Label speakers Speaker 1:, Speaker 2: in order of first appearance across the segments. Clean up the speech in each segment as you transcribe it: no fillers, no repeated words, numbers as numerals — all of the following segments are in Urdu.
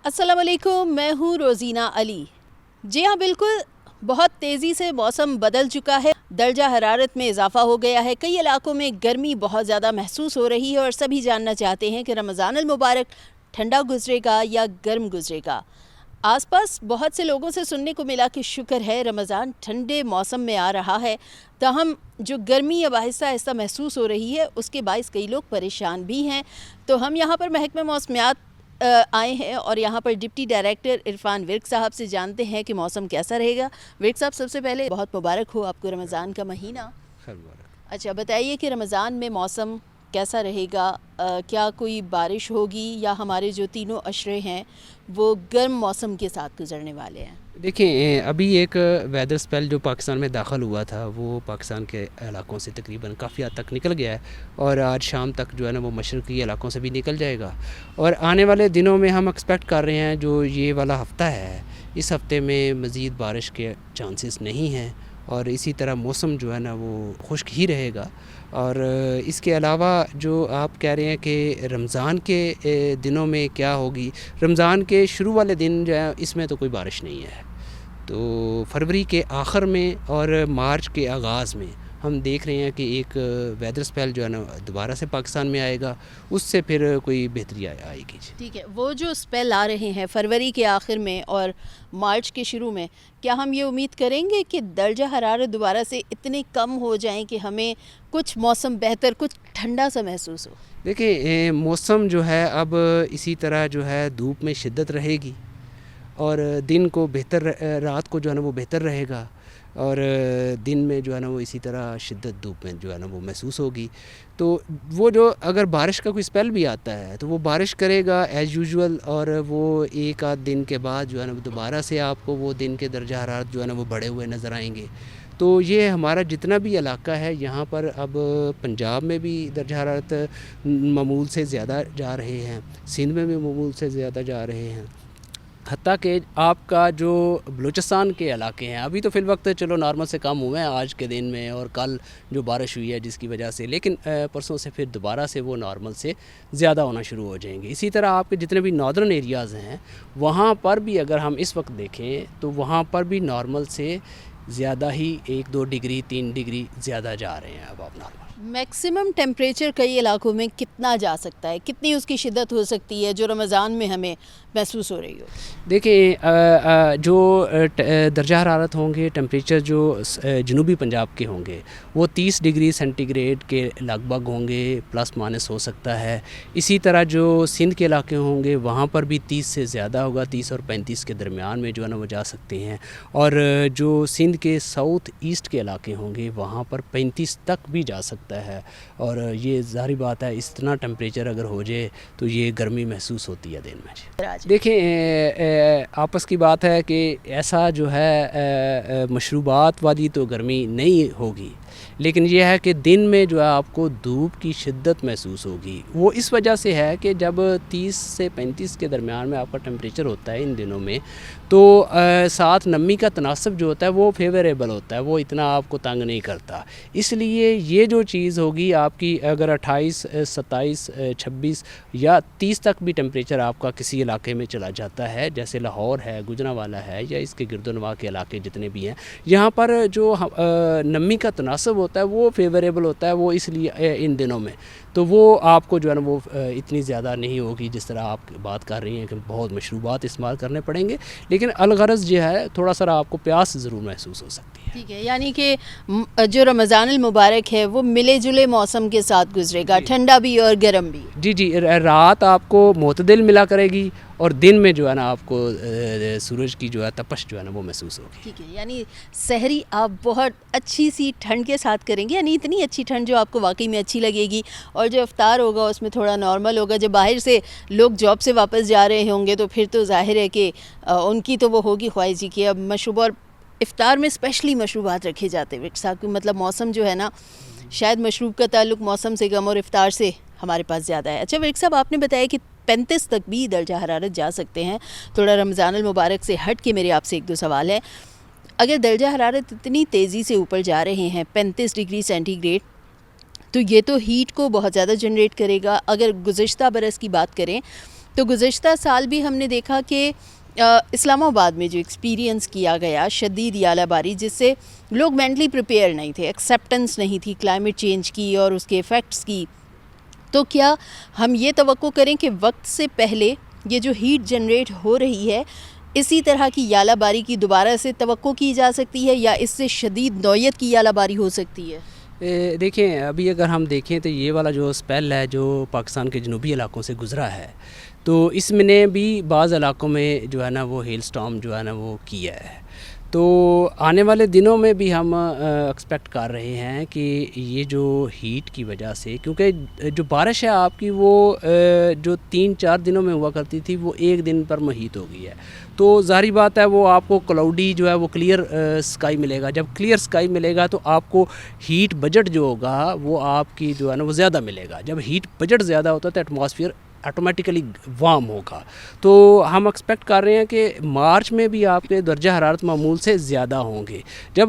Speaker 1: السلام علیکم، میں ہوں روزینہ علی۔ جی ہاں بالکل، بہت تیزی سے موسم بدل چکا ہے، درجہ حرارت میں اضافہ ہو گیا ہے، کئی علاقوں میں گرمی بہت زیادہ محسوس ہو رہی ہے اور سبھی جاننا چاہتے ہیں کہ رمضان المبارک ٹھنڈا گزرے گا یا گرم گزرے گا۔ آس پاس بہت سے لوگوں سے سننے کو ملا کہ شکر ہے رمضان ٹھنڈے موسم میں آ رہا ہے، تاہم جو گرمی اب آہستہ آہستہ محسوس ہو رہی ہے اس کے باعث کئی لوگ پریشان بھی ہیں۔ تو ہم یہاں پر محکمہ موسمیات آئے ہیں اور یہاں پر ڈپٹی ڈائریکٹر عرفان ورک صاحب سے جانتے ہیں کہ موسم کیسا رہے گا۔ ورک صاحب، سب سے پہلے بہت مبارک ہو آپ کو رمضان کا مہینہ۔
Speaker 2: خیر مبارک۔
Speaker 1: اچھا بتائیے کہ رمضان میں موسم کیسا رہے گا؟ کیا کوئی بارش ہوگی یا ہمارے جو تینوں عشرے ہیں وہ گرم موسم کے ساتھ گزرنے والے ہیں؟
Speaker 2: دیکھیں، ابھی ایک ویدر اسپیل جو پاکستان میں داخل ہوا تھا وہ پاکستان کے علاقوں سے تقریباً کافی حد تک نکل گیا ہے اور آج شام تک جو ہے نا وہ مشرقی علاقوں سے بھی نکل جائے گا، اور آنے والے دنوں میں ہم ایکسپیکٹ کر رہے ہیں جو یہ والا ہفتہ ہے اس ہفتے میں مزید بارش کے چانسز نہیں ہیں، اور اسی طرح موسم جو ہے نا وہ خشک ہی رہے گا۔ اور اس کے علاوہ جو آپ کہہ رہے ہیں کہ رمضان کے دنوں میں کیا ہوگی، رمضان کے شروع والے دن جو ہے اس میں تو کوئی بارش نہیں ہے، تو فروری کے آخر میں اور مارچ کے آغاز میں ہم دیکھ رہے ہیں کہ ایک ویدر اسپیل جو ہے نا دوبارہ سے پاکستان میں آئے گا، اس سے پھر کوئی بہتری آئے گی۔
Speaker 1: ٹھیک ہے، وہ جو اسپیل آ رہے ہیں فروری کے آخر میں اور مارچ کے شروع میں، کیا ہم یہ امید کریں گے کہ درجہ حرارت دوبارہ سے اتنے کم ہو جائیں کہ ہمیں کچھ موسم بہتر، کچھ ٹھنڈا سا محسوس ہو؟
Speaker 2: دیکھیں، موسم جو ہے اب اسی طرح جو ہے دھوپ میں شدت رہے گی اور دن کو بہتر، رات کو جو ہے نا وہ بہتر رہے گا، اور دن میں جو ہے نا وہ اسی طرح شدت دھوپ میں جو ہے نا وہ محسوس ہوگی۔ تو وہ جو اگر بارش کا کوئی اسپیل بھی آتا ہے تو وہ بارش کرے گا ایز یوزول، اور وہ ایک آدھ دن کے بعد جو ہے نا دوبارہ سے آپ کو وہ دن کے درجہ حرارت جو ہے نا وہ بڑھے ہوئے نظر آئیں گے۔ تو یہ ہمارا جتنا بھی علاقہ ہے یہاں پر اب پنجاب میں بھی درجہ حرارت معمول سے زیادہ جا رہے ہیں، سندھ میں بھی معمول سے زیادہ جا رہے ہیں، حتیٰ کہ آپ کا جو بلوچستان کے علاقے ہیں ابھی تو فی الوقت چلو نارمل سے کم ہوئے ہیں آج کے دن میں اور کل جو بارش ہوئی ہے جس کی وجہ سے، لیکن پرسوں سے پھر دوبارہ سے وہ نارمل سے زیادہ ہونا شروع ہو جائیں گے۔ اسی طرح آپ کے جتنے بھی ناردرن ایریاز ہیں وہاں پر بھی اگر ہم اس وقت دیکھیں تو وہاں پر بھی نارمل سے زیادہ ہی 1-2 ڈگری 3 ڈگری زیادہ جا رہے ہیں اب آپ نارمل۔
Speaker 1: میکسیمم ٹیمپریچر کئی علاقوں میں کتنا جا سکتا ہے، کتنی اس کی شدت ہو سکتی ہے جو رمضان میں ہمیں محسوس ہو رہی ہو؟
Speaker 2: دیکھیں، جو درجہ حرارت ہوں گے، ٹیمپریچر جو جنوبی پنجاب کے ہوں گے وہ 30 ڈگری سینٹی گریڈ کے لگ بھگ ہوں گے، پلس مائنس ہو سکتا ہے۔ اسی طرح جو سندھ کے علاقے ہوں گے وہاں پر بھی 30 سے زیادہ ہوگا، 30 اور 35 کے درمیان میں جو ہے نا وہ جا سکتے ہیں، اور جو سندھ کے ساؤتھ ایسٹ کے علاقے ہوں گے وہاں پر 35 تک بھی جا سکتا ہے، اور یہ ظاہری بات ہے اتنا ٹیمپریچر اگر ہو جائے تو یہ گرمی محسوس ہوتی ہے دن میں۔ دیکھیں، آپس کی بات ہے کہ ایسا جو ہے مشروبات والی تو گرمی نہیں ہوگی، لیکن یہ ہے کہ دن میں جو ہے آپ کو دھوپ کی شدت محسوس ہوگی۔ وہ اس وجہ سے ہے کہ جب 30 سے 35 کے درمیان میں آپ کا ٹیمپریچر ہوتا ہے ان دنوں میں تو ساتھ نمی کا تناسب جو ہوتا ہے وہ فیوریبل ہوتا ہے، وہ اتنا آپ کو تنگ نہیں کرتا۔ اس لیے یہ جو چیز ہوگی آپ کی اگر 28 27 26 یا 30 تک بھی ٹیمپریچر آپ کا کسی علاقے میں چلا جاتا ہے، جیسے لاہور ہے، گوجرانوالا ہے، یا اس کے گرد و نواح کے علاقے جتنے بھی ہیں، یہاں پر جو نمی کا تناسب ہوتا ہے وہ فیوریبل ہوتا ہے، وہ اس لیے ان دنوں میں تو وہ آپ کو جو ہے نا وہ اتنی زیادہ نہیں ہوگی جس طرح آپ بات کر رہی ہیں کہ بہت مشروبات استعمال کرنے پڑیں گے، لیکن الغرض جو ہے تھوڑا سا آپ کو پیاس ضرور محسوس ہو سکتی ہے۔
Speaker 1: ٹھیک ہے، یعنی کہ جو رمضان المبارک ہے وہ ملے جلے موسم کے ساتھ گزرے گا، ٹھنڈا بھی اور گرم بھی۔
Speaker 2: جی، رات آپ کو معتدل ملا کرے گی اور دن میں جو ہے نا آپ کو سورج کی جو ہے تپش جو ہے نا وہ محسوس ہوگی۔
Speaker 1: ٹھیک ہے، یعنی سحری آپ بہت اچھی سی ٹھنڈ کے ساتھ کریں گے، یعنی اتنی اچھی ٹھنڈ جو آپ کو واقعی میں اچھی لگے گی، اور جو افطار ہوگا اس میں تھوڑا نارمل ہوگا۔ جب باہر سے لوگ جاب سے واپس جا رہے ہوں گے تو پھر تو ظاہر ہے کہ ان کی تو وہ ہوگی خواہش جی کہ اب مشروب، اور افطار میں اسپیشلی مشروبات رکھے جاتے ہیں، مطلب موسم جو ہے نا شاید مشروب کا تعلق موسم سے کم اور افطار سے ہمارے پاس زیادہ ہے۔ اچھا ورک صاحب، آپ نے بتایا کہ 35 تک بھی درجہ حرارت جا سکتے ہیں۔ تھوڑا رمضان المبارک سے ہٹ کے میرے آپ سے 1-2 سوال ہے۔ اگر درجہ حرارت اتنی تیزی سے اوپر جا رہے ہیں 35 ڈگری سینٹی گریڈ، تو یہ تو ہیٹ کو بہت زیادہ جنریٹ کرے گا۔ اگر گزشتہ برس کی بات کریں تو گزشتہ سال بھی ہم نے دیکھا کہ اسلام آباد میں جو ایکسپیرینس کیا گیا شدید یالہ باری، جس سے لوگ مینٹلی پریپیئر نہیں تھے، ایکسیپٹنس نہیں تھی کلائمیٹ چینج کی اور اس کے ایفیکٹس کی، تو کیا ہم یہ توقع کریں کہ وقت سے پہلے یہ جو ہیٹ جنریٹ ہو رہی ہے اسی طرح کی یالہ باری کی دوبارہ سے توقع کی جا سکتی ہے، یا اس سے شدید نوعیت کی یالہ باری ہو سکتی ہے؟
Speaker 2: دیکھیں ابھی اگر ہم دیکھیں تو یہ والا جو اسپیل ہے جو پاکستان کے جنوبی علاقوں سے گزرا ہے، تو اس میں نے بھی بعض علاقوں میں جو ہے نا وہ ہیل سٹارم جو ہے نا وہ کیا ہے. تو آنے والے دنوں میں بھی ہم ایکسپیکٹ کر رہے ہیں کہ یہ جو ہیٹ کی وجہ سے، کیونکہ جو بارش ہے آپ کی وہ جو 3-4 دنوں میں ہوا کرتی تھی وہ ایک دن پر محیط ہو گئی ہے، تو ظاہری بات ہے وہ آپ کو کلاؤڈی جو ہے وہ کلیئر اسکائی ملے گا. جب کلیئر اسکائی ملے گا تو آپ کو ہیٹ بجٹ جو ہوگا وہ آپ کی جو ہے نا وہ زیادہ ملے گا. جب ہیٹ بجٹ زیادہ ہوتا ہے تو ایٹماسفیئر آٹومیٹیکلی وارم ہوگا. تو ہم ایکسپیکٹ کر رہے ہیں کہ مارچ میں بھی آپ کے درجہ حرارت معمول سے زیادہ ہوں گے. جب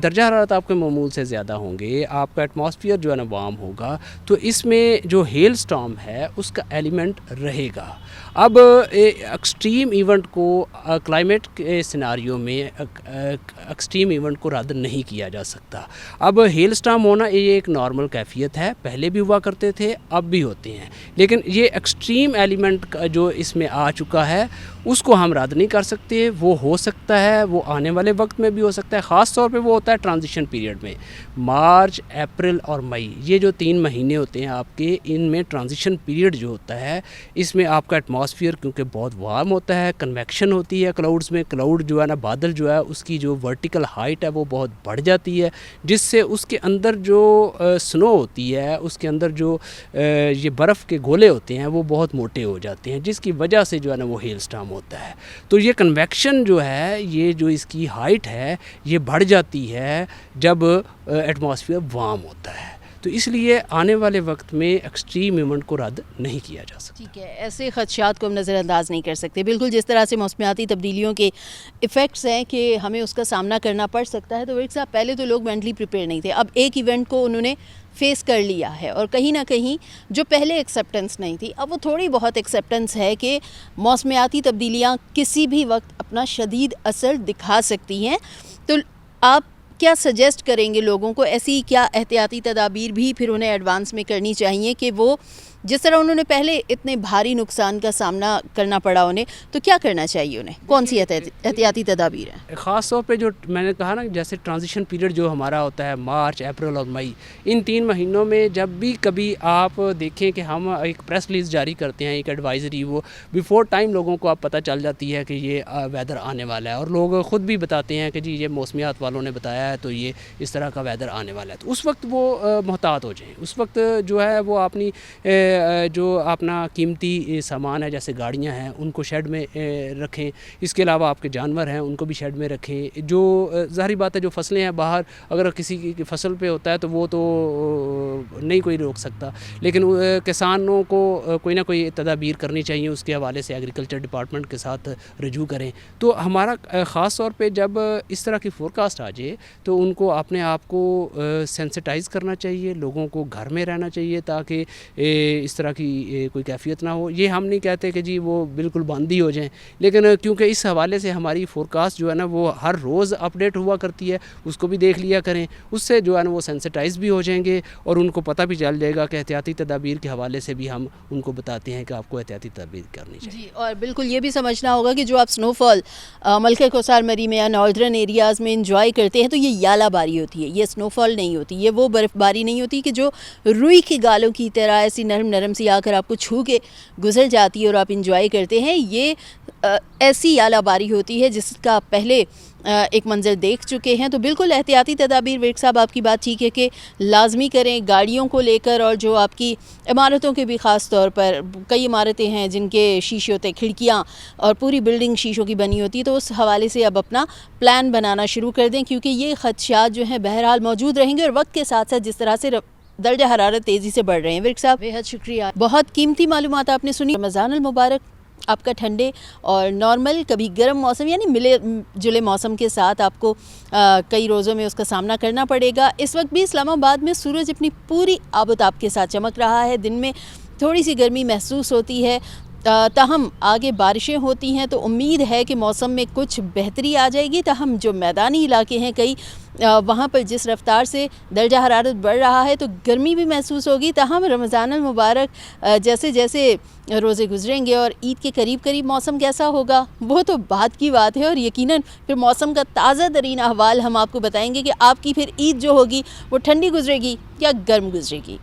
Speaker 2: درجہ حرارت آپ کے معمول سے زیادہ ہوں گے، آپ کا ایٹماسفیئر جو ہے نا وارم ہوگا، تو اس میں جو ہیل سٹارم ہے اس کا ایلیمنٹ رہے گا. اب ایکسٹریم ایونٹ کو کلائمیٹ کے سیناریو میں ایکسٹریم ایونٹ کو رد نہیں کیا جا سکتا. اب ہیل سٹارم ہونا یہ ایک نارمل کیفیت ہے، پہلے بھی ہوا کرتے تھے اب بھی ہوتے ہیں، لیکن یہ ایکسٹریم ایلیمنٹ جو اس میں آ چکا ہے اس کو ہم رد نہیں کر سکتے. وہ ہو سکتا ہے، وہ آنے والے وقت میں بھی ہو سکتا ہے. خاص طور پہ وہ ہوتا ہے ٹرانزیشن پیریڈ میں، مارچ، اپریل اور مئی، یہ جو 3 مہینے ہوتے ہیں آپ کے، ان میں ٹرانزیشن پیریڈ جو ہوتا ہے اس میں آپ کا ایٹماسفیئر کیونکہ بہت وارم ہوتا ہے، کنویکشن ہوتی ہے کلاؤڈز میں، کلاؤڈ جو ہے نا بادل جو ہے اس کی جو ورٹیکل ہائٹ ہے وہ بہت بڑھ جاتی ہے، جس سے اس کے اندر جو سنو ہوتی ہے، اس کے اندر جو یہ برف کے گولے ہوتے ہیں وہ بہت موٹے ہو جاتے ہیں، جس کی وجہ سے جو ہے نا وہ ہیل سٹارم ہوتا ہے. تو یہ کنویکشن جو ہے، یہ جو اس کی ہائٹ ہے یہ بڑھ جاتی ہے جب ایٹماسفیئر وارم ہوتا ہے. تو اس لیے آنے والے وقت میں ایکسٹریم ایونٹ کو رد نہیں کیا جا سکتا.
Speaker 1: ٹھیک ہے، ایسے خدشات کو ہم نظر انداز نہیں کر سکتے. بالکل جس طرح سے موسمیاتی تبدیلیوں کے ایفیکٹس ہیں کہ ہمیں اس کا سامنا کرنا پڑ سکتا ہے، تو ورک صاحب پہلے تو لوگ مینٹلی پریپیئر نہیں تھے، اب ایک ایونٹ کو انہوں نے فیس کر لیا ہے، اور کہیں نہ کہیں جو پہلے ایکسیپٹنس نہیں تھی اب وہ تھوڑی بہت ایکسیپٹنس ہے کہ موسمیاتی تبدیلیاں کسی بھی وقت اپنا شدید اثر دکھا سکتی ہیں. تو آپ کیا سجیسٹ کریں گے لوگوں کو؟ ایسی کیا احتیاطی تدابیر بھی پھر انہیں ایڈوانس میں کرنی چاہیے کہ وہ جس طرح انہوں نے پہلے اتنے بھاری نقصان کا سامنا کرنا پڑا انہیں، تو کیا کرنا چاہیے انہیں؟ کون سی احتیاطی تدابیر ہیں؟
Speaker 2: خاص طور پہ جو میں نے کہا نا، جیسے ٹرانزیشن پیریڈ جو ہمارا ہوتا ہے مارچ، اپریل اور مئی، ان 3 مہینوں میں جب بھی کبھی آپ دیکھیں کہ ہم ایک پریس ریلیز جاری کرتے ہیں، ایک ایڈوائزری، وہ بیفور ٹائم لوگوں کو آپ پتہ چل جاتی ہے کہ یہ ویدر آنے والا ہے، اور لوگ خود بھی بتاتے ہیں کہ جی یہ موسمیات والوں نے بتایا ہے تو یہ اس طرح کا ویدر آنے والا ہے. تو اس وقت وہ محتاط ہو جائیں. اس وقت جو ہے وہ اپنی جو اپنا قیمتی سامان ہے جیسے گاڑیاں ہیں ان کو شیڈ میں رکھیں. اس کے علاوہ آپ کے جانور ہیں ان کو بھی شیڈ میں رکھیں. جو ظاہری بات ہے جو فصلیں ہیں باہر، اگر کسی کی فصل پہ ہوتا ہے تو وہ تو نہیں کوئی روک سکتا، لیکن کسانوں کو کوئی نہ کوئی تدابیر کرنی چاہیے. اس کے حوالے سے ایگریکلچر ڈپارٹمنٹ کے ساتھ رجوع کریں. تو ہمارا خاص طور پہ جب اس طرح کی فورکاسٹ آ جائے تو ان کو اپنے آپ کو سینسٹائز کرنا چاہیے، لوگوں کو گھر میں رہنا چاہیے تاکہ اس طرح کی کوئی کیفیت نہ ہو. یہ ہم نہیں کہتے کہ جی وہ بالکل بند ہی ہو جائیں، لیکن کیونکہ اس حوالے سے ہماری فورکاسٹ جو ہے نا وہ ہر روز اپڈیٹ ہوا کرتی ہے، اس کو بھی دیکھ لیا کریں. اس سے جو ہے نا وہ سینسٹائز بھی ہو جائیں گے اور ان کو پتہ بھی چل جائے گا کہ احتیاطی تدابیر کے حوالے سے بھی ہم ان کو بتاتے ہیں کہ آپ کو احتیاطی تدابیر کرنی چاہیے.
Speaker 1: جی، اور بالکل یہ بھی سمجھنا ہوگا کہ جو آپ سنو فال ملکہ کوثر مری میں یا ناردرن ایریاز میں انجوائے کرتے ہیں تو یہ یالہ باری ہوتی ہے، یہ سنو فال نہیں ہوتی، یہ وہ برف باری نہیں ہوتی کہ جو روئی کے گالوں کی طرح ایسی نرم نرم سی آ کر آپ کو چھو کے گزر جاتی ہے اور آپ انجوائے کرتے ہیں. یہ ایسی یالہ باری ہوتی ہے جس کا پہلے ایک منظر دیکھ چکے ہیں. تو بالکل احتیاطی تدابیر ورک صاحب آپ کی بات ٹھیک ہے کہ لازمی کریں گاڑیوں کو لے کر، اور جو آپ کی عمارتوں کے بھی خاص طور پر کئی عمارتیں ہیں جن کے شیشے ہوتے ہیں، کھڑکیاں اور پوری بلڈنگ شیشوں کی بنی ہوتی ہے، تو اس حوالے سے اب اپنا پلان بنانا شروع کر دیں کیونکہ یہ خدشات جو ہیں بہرحال موجود رہیں گے، اور وقت کے ساتھ ساتھ جس طرح سے درجہ حرارت تیزی سے بڑھ رہے ہیں. ورک صاحب بہت شکریہ، بہت قیمتی معلومات آپ نے سنی. رمضان المبارک آپ کا ٹھنڈے اور نارمل کبھی گرم موسم یعنی ملے جلے موسم کے ساتھ آپ کو کئی روزوں میں اس کا سامنا کرنا پڑے گا. اس وقت بھی اسلام آباد میں سورج اپنی پوری آب و تاب کے ساتھ چمک رہا ہے. دن میں تھوڑی سی گرمی محسوس ہوتی ہے، تاہم آگے بارشیں ہوتی ہیں تو امید ہے کہ موسم میں کچھ بہتری آ جائے گی. تاہم جو میدانی علاقے ہیں کئی وہاں پر جس رفتار سے درجہ حرارت بڑھ رہا ہے تو گرمی بھی محسوس ہوگی. تاہم رمضان المبارک جیسے جیسے روزے گزریں گے اور عید کے قریب قریب موسم کیسا ہوگا وہ تو بعد کی بات ہے, اور یقیناً پھر موسم کا تازہ ترین احوال ہم آپ کو بتائیں گے کہ آپ کی پھر عید جو ہوگی وہ ٹھنڈی گزرے گی یا گرم گزرے گی.